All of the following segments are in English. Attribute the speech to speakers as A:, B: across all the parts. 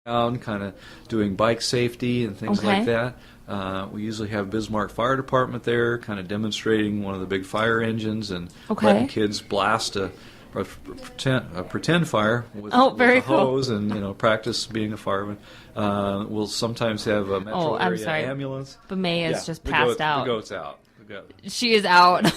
A: around, kind of doing bike safety and things like that. We usually have Bismarck Fire Department there, kind of demonstrating one of the big fire engines and letting kids blast a pretend fire with a hose and practice being a fireman. We'll sometimes have a metro area ambulance.
B: But May is just passed out.
A: The goat's out.
B: She is out.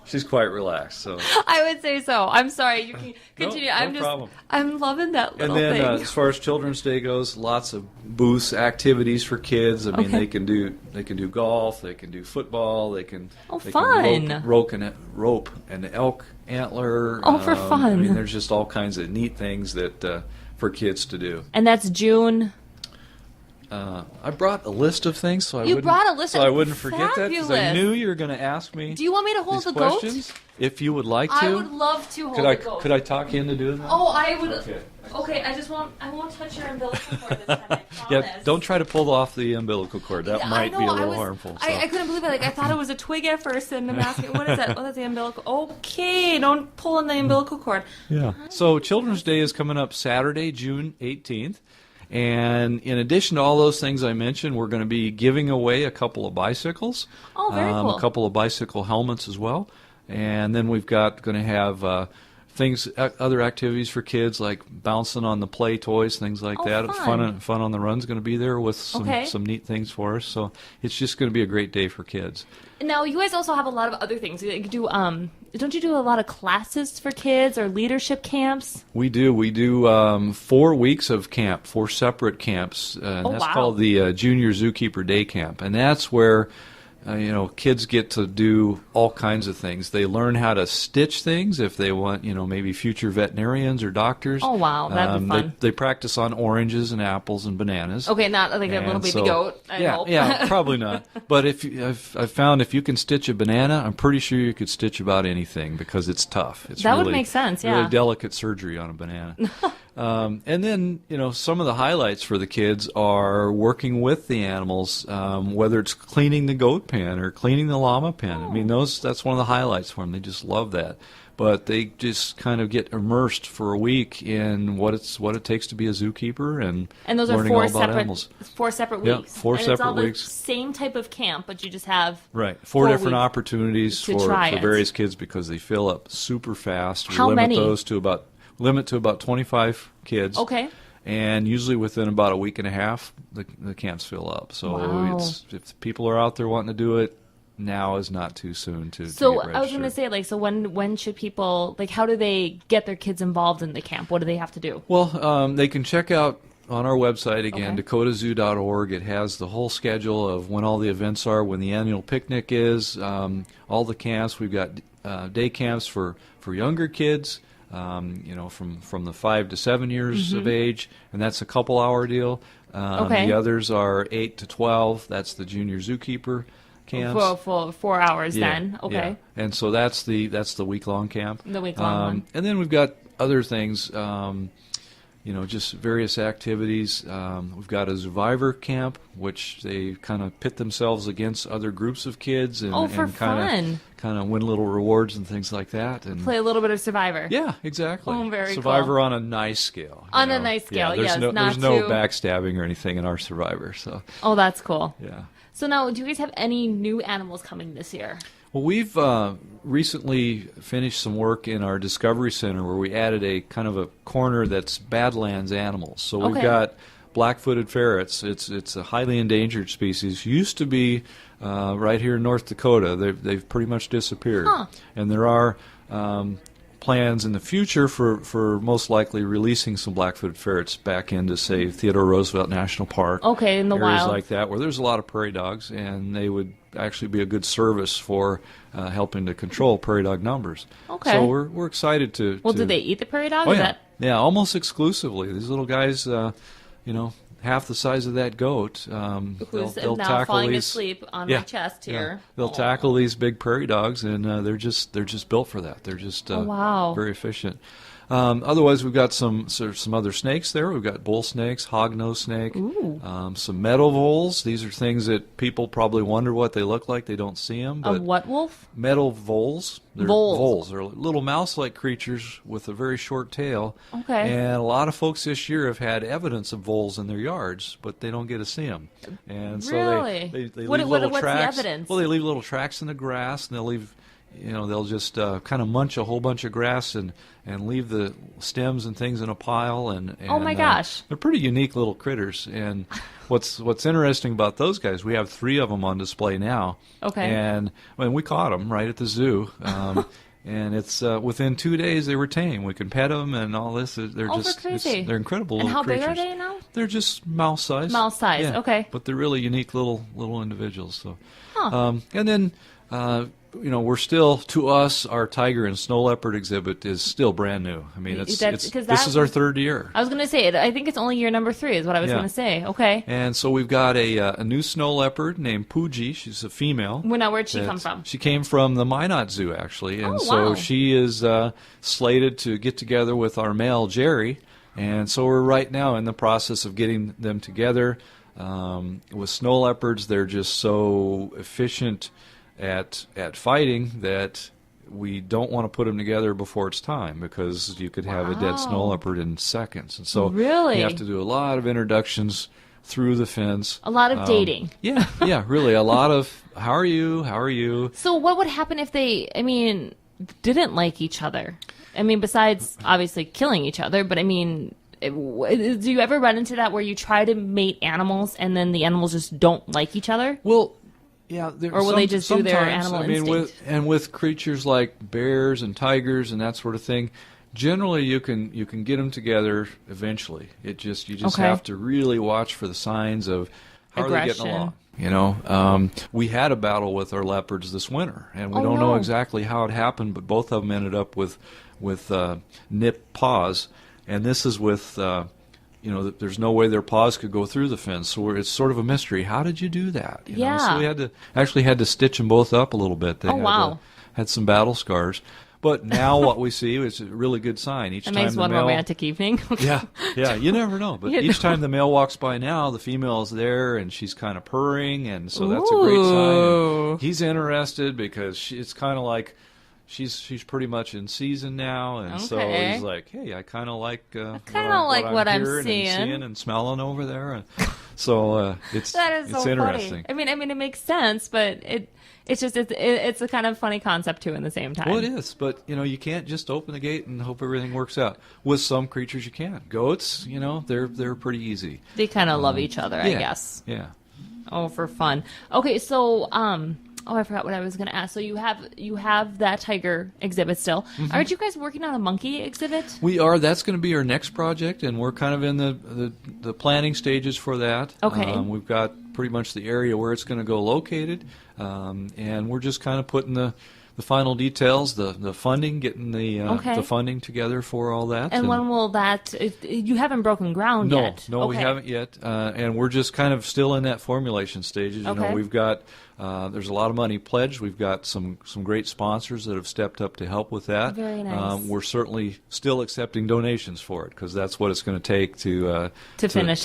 A: She's quite relaxed. So
B: I would say so. I'm sorry. You can continue.
A: No problem.
B: I'm loving that little
A: thing. And then
B: thing.
A: as far as Children's Day goes, lots of booths, activities for kids. I mean, they can do golf, they can do football, they can rope an elk antler.
B: For fun.
A: I mean, there's just all kinds of neat things that for kids to do.
B: And that's June.
A: I brought a list of things, so I wouldn't forget that, because I knew you were going to ask me.
B: Do you want me to hold the
A: questions?
B: Goat?
A: If you would like to.
B: I would love to hold the goat.
A: Could I talk you into doing that?
B: Oh, I would. Okay, I won't touch your umbilical cord this time, I promise.
A: Don't try to pull off the umbilical cord. That might be a little harmful. So.
B: I couldn't believe it. I thought it was a twig at first, and I'm asking, what is that? Oh, that's the umbilical. Okay, don't pull on the umbilical cord.
A: Yeah. So Children's Day is coming up Saturday, June 18th. And in addition to all those things I mentioned, we're going to be giving away a couple of bicycles.
B: Oh, very cool.
A: A couple of bicycle helmets as well. And then we've going to have other activities for kids, like bouncing on the play toys, things like that. Fun on the Run's going to be there with some neat things for us. So it's just going to be a great day for kids.
B: Now, you guys also have a lot of other things. You do, don't you do a lot of classes for kids or leadership camps? We do. We do 4 weeks of camp, 4 separate camps. That's called the Junior Zookeeper Day Camp. And that's where kids get to do all kinds of things. They learn how to stitch things if they want, maybe future veterinarians or doctors. Oh, wow. That'd be fun.
A: They practice on oranges and apples and bananas.
B: Okay, not like a little baby goat, I hope.
A: Yeah, probably not. But I've found if you can stitch a banana, I'm pretty sure you could stitch about anything because it's tough.
B: That would make sense, yeah.
A: Really delicate surgery on a banana. And then, some of the highlights for the kids are working with the animals, whether it's cleaning the goat pen or cleaning the llama pen. I mean, that's one of the highlights for them. They just love that. But they just kind of get immersed for a week in what it takes to be a zookeeper and
B: those
A: learning
B: are
A: all about animals.
B: 4 separate weeks.
A: Yeah, 4 separate weeks.
B: It's all the same type of camp, but you just have
A: 4 different opportunities for various kids because they fill up super fast.
B: How many?
A: Limit to about 25 kids.
B: Okay.
A: And usually within about a week and a half, the camps fill up. So if people are out there wanting to do it, now is not too soon to get registered.
B: I was going to say, when should people, how do they get their kids involved in the camp? What do they have to do?
A: Well, they can check out on our website, again, dakotazoo.org. It has the whole schedule of when all the events are, when the annual picnic is, all the camps. We've got day camps for younger kids. From the 5 to 7 years of age, and that's a couple-hour deal. The others are 8 to 12. That's the Junior Zookeeper camps.
B: For 4 hours, then. Okay.
A: Yeah. And so that's the week-long camp.
B: The week-long one.
A: And then we've got other things. Just various activities. We've got a survivor camp, which they kind of pit themselves against other groups of kids and
B: fun.
A: Kind of win little rewards and things like that. And
B: play a little bit of Survivor.
A: Yeah, exactly.
B: Oh, very
A: Survivor
B: cool.
A: on a nice scale.
B: On a nice scale,
A: there's no
B: not
A: backstabbing or anything in our Survivor. So.
B: Oh, that's cool.
A: Yeah.
B: So now, do you guys have any new animals coming this year?
A: Well, we've recently finished some work in our Discovery Center where we added a kind of a corner that's Badlands animals. So we've got black-footed ferrets. It's a highly endangered species. Used to be right here in North Dakota. They've pretty much disappeared. And there are plans in the future for most likely releasing some black-footed ferrets back into, say, Theodore Roosevelt National Park.
B: Okay, in the
A: areas
B: wild.
A: like that, where there's a lot of prairie dogs, and they would actually be a good service for helping to control prairie dog numbers.
B: Okay.
A: So we're excited to...
B: Well, do they eat the prairie dog?
A: Oh, yeah. Yeah, almost exclusively. These little guys, half the size of that goat.
B: Who's
A: they'll
B: now
A: tackle
B: falling
A: these,
B: asleep on my chest here.
A: They'll tackle these big prairie dogs, and they're just built for that. They're just very efficient. Otherwise, we've got some other snakes there. We've got bull snakes, hognose snake, some meadow voles. These are things that people probably wonder what they look like. They don't see them. But
B: a what wolf?
A: Meadow voles. They're voles. They're little mouse-like creatures with a very short tail.
B: Okay.
A: And a lot of folks this year have had evidence of voles in their yards, but they don't get to see them. And so
B: really?
A: they leave little
B: what's
A: tracks.
B: the evidence?
A: Well, they leave little tracks in the grass, and they'll leave. They'll just kind of munch a whole bunch of grass and leave the stems and things in a pile. And
B: oh my gosh,
A: they're pretty unique little critters. And what's interesting about those guys, we have 3 of them on display now.
B: Okay.
A: And we caught them right at the zoo. And it's within 2 days they were tame. We can pet them and all this. They're just
B: crazy.
A: They're incredible
B: and
A: little creatures.
B: And how big are they now?
A: They're just mouse size.
B: Mouse size.
A: Yeah.
B: Okay.
A: But they're really unique little individuals. So.
B: Huh.
A: And then. We're still, to us, our tiger and snow leopard exhibit is still brand new. I mean, this is our 3rd year.
B: I was going to say, I think it's only year number 3 is what I was going to say. Okay.
A: And so we've got a new snow leopard named Pooji. She's a female.
B: Well, now, where'd she come from?
A: She came from the Minot Zoo, actually. And
B: wow.
A: So she is slated to get together with our male, Jerry. And so we're right now in the process of getting them together. With snow leopards, they're just so efficient at fighting that we don't want to put them together before it's time, because you could have a dead snow leopard in seconds. And so
B: really?
A: You have to do a lot of introductions through the fence.
B: A lot of dating.
A: Yeah, really. A lot of, how are you?
B: So what would happen if they, didn't like each other? Besides obviously killing each other, but do you ever run into that where you try to mate animals and then the animals just don't like each other?
A: Well, yeah,
B: or will they just do their animal instinct?
A: With creatures like bears and tigers and that sort of thing, generally you can get them together eventually. You just have to really watch for the signs of how are they getting along. We had a battle with our leopards this winter, and we don't know exactly how it happened, but both of them ended up with nipped paws, and this is with. There's no way their paws could go through the fence, so it's sort of a mystery. How did you do that? So we had to stitch them both up a little bit. They had some battle scars. But now what we see is a really good sign. Each time
B: makes one romantic evening.
A: yeah, you never know. But each time the male walks by now, the female is there, and she's kind of purring, and so that's a great sign. And he's interested because it's kind of like she's pretty much in season now, and so he's like, hey, I kind of like what I'm seeing and smelling over there, and so it's interesting.
B: Funny. It makes sense, but it's a kind of funny concept too. In the same time,
A: well, it is, but you can't just open the gate and hope everything works out. With some creatures, you can. Goats, they're pretty easy.
B: They kind of love each other, I guess.
A: Yeah.
B: Oh, for fun. Okay, so I forgot what I was going to ask. So you have that tiger exhibit still. Mm-hmm. Aren't you guys working on a monkey exhibit?
A: We are. That's going to be our next project, and we're kind of in the planning stages for that.
B: Okay.
A: We've got pretty much the area where it's going to go located, and we're just kind of putting the final details, the funding, getting the funding together for all that.
B: And when will that? You haven't broken ground yet.
A: No, we haven't yet, and we're just kind of still in that formulation stages. We've got. There's a lot of money pledged. We've got some great sponsors that have stepped up to help with that.
B: Very nice.
A: We're certainly still accepting donations for it, because that's what it's going to take to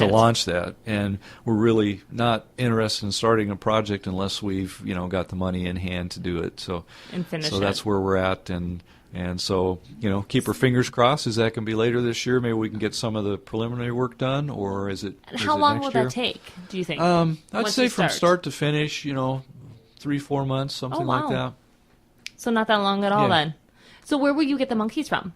A: launch that. And we're really not interested in starting a project unless we've got the money in hand to do it. So that's where we're at, and so, keep our fingers crossed. Is that going to be later this year? Maybe we can get some of the preliminary work done, or is it next year?
B: How long will that take, do you think?
A: I'd say from start to finish, 3-4 months, something like that.
B: So not that long at all then. So where will you get the monkeys from?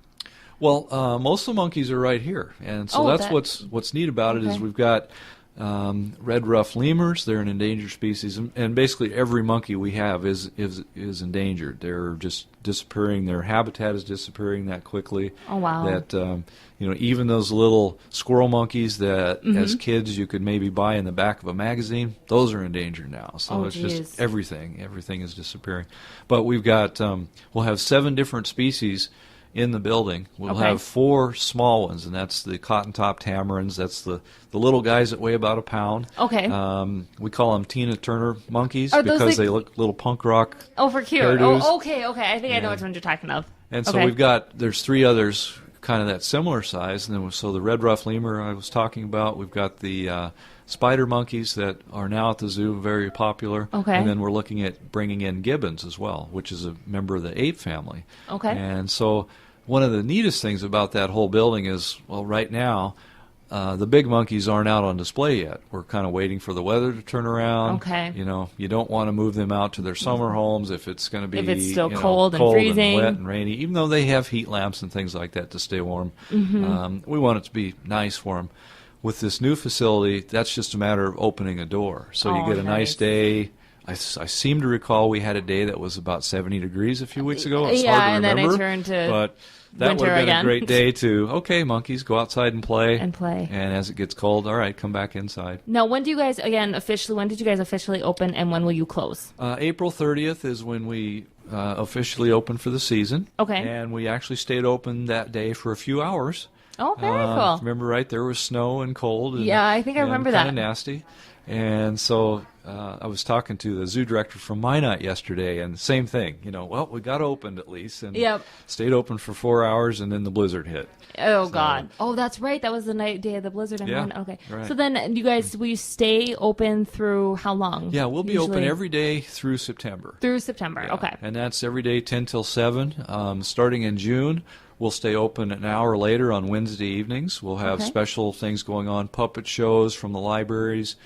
A: Well, most of the monkeys are right here, and so that's what's neat about it is we've got red ruff lemurs. They're an endangered species, and basically every monkey we have is endangered. They're just disappearing. Their habitat is disappearing that quickly.
B: Oh wow!
A: That even those little squirrel monkeys that as kids you could maybe buy in the back of a magazine, those are endangered now. So just everything is disappearing. But we've got we'll have 7 different species in the building. We'll have 4 small ones, and that's the cotton-topped tamarins. That's the little guys that weigh about a pound.
B: Okay.
A: We call them Tina Turner monkeys because they look little punk rock.
B: Oh, for cute.
A: Hairdos.
B: Oh, okay. I think I know which ones you're talking of.
A: And so there's 3 others kind of that similar size. And then so the red ruff lemur I was talking about, we've got the spider monkeys that are now at the zoo, very popular.
B: Okay.
A: And then we're looking at bringing in gibbons as well, which is a member of the ape family.
B: Okay.
A: And so one of the neatest things about that whole building is, well, right now, the big monkeys aren't out on display yet. We're kind of waiting for the weather to turn around.
B: Okay.
A: You know, you don't want to move them out to their summer homes if it's going to be,
B: if it's still
A: cold
B: and freezing,
A: and wet and rainy. Even though they have heat lamps and things like that to stay warm, we want it to be nice for them. With this new facility, that's just a matter of opening a door. So you get a nice day. I seem to recall we had a day that was about 70 degrees a few weeks ago. It's hard to remember,
B: then it turned to
A: but that would have been a great day to, okay, monkeys, go outside and play.
B: And
A: as it gets cold, all right, come back inside.
B: Now, when did you guys officially open, and when will you close?
A: April 30th is when we officially open for the season.
B: Okay.
A: And we actually stayed open that day for a few hours.
B: Oh, very cool.
A: Remember, right? There was snow and cold. And,
B: yeah, I think I remember that.
A: Kind of nasty. And so I was talking to the zoo director from Minot yesterday, and same thing. You know, well, we got opened at least, and stayed open for 4 hours, and then the blizzard hit.
B: Oh, God. Oh, that's right. That was the day of the blizzard. Okay.
A: Right.
B: So then you guys, will you stay open through how long?
A: Yeah, we'll be open every day through September.
B: Through September,
A: yeah.
B: Okay.
A: And that's every day 10 till 7. Starting in June, we'll stay open an hour later on Wednesday evenings. We'll have special things going on, puppet shows from the libraries,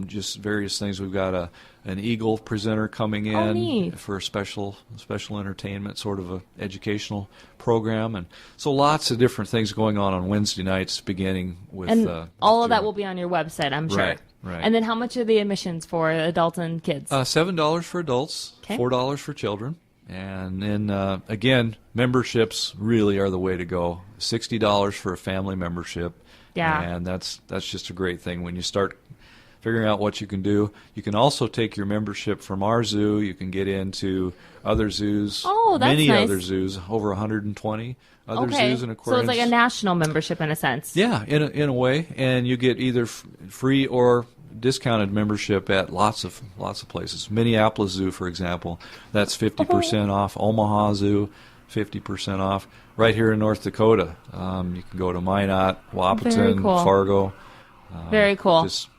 A: just various things. We've got an eagle presenter coming in for a special entertainment, sort of a educational program, and so lots of different things going on Wednesday nights, beginning with.
B: And all of that will be on your website, I'm sure.
A: Right.
B: And then how much are the admissions for adults and kids?
A: $7 for adults, $4 for children. And then, again, memberships really are the way to go. $60 for a family membership.
B: Yeah.
A: And that's just a great thing. When you start figuring out what you can do, you can also take your membership from our zoo. You can get into other zoos.
B: Oh, that's
A: many
B: nice.
A: other zoos, over 120 other zoos and aquariums.
B: So it's like a national membership in a sense.
A: Yeah, in a way. And you get either free or discounted membership at lots of places. Minneapolis Zoo, for example, that's 50% off. Omaha Zoo, 50% off. Right here in North Dakota, you can go to Minot, Wahpeton, Fargo.
B: Very cool.
A: Just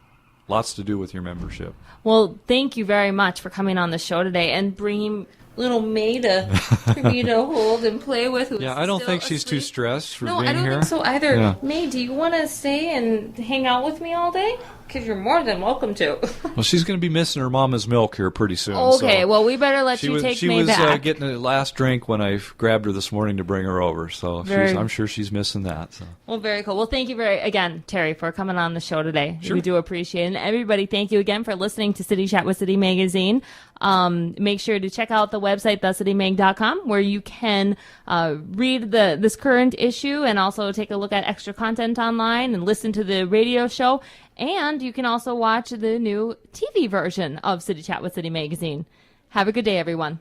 A: lots to do with your membership.
B: Well, thank you very much for coming on the show today and bringing little Maida for me to hold and play with.
A: Yeah, I don't think she's too stressed for being here.
B: No, I don't think so either. Yeah. May, do you want to stay and hang out with me all day? Because you're more than welcome to.
A: Well, she's going to be missing her mama's milk here pretty soon.
B: Okay, well, we better let you take May back. She
A: was getting a last drink when I grabbed her this morning to bring her over, so I'm sure she's missing that. So.
B: Well, very cool. Well, thank you again, Terry, for coming on the show today.
A: Sure.
B: We do appreciate it. And everybody, thank you again for listening to City Chat with City Magazine. Make sure to check out the website, thecitymag.com, where you can read this current issue and also take a look at extra content online and listen to the radio show. And you can also watch the new TV version of City Chat with City Magazine. Have a good day, everyone.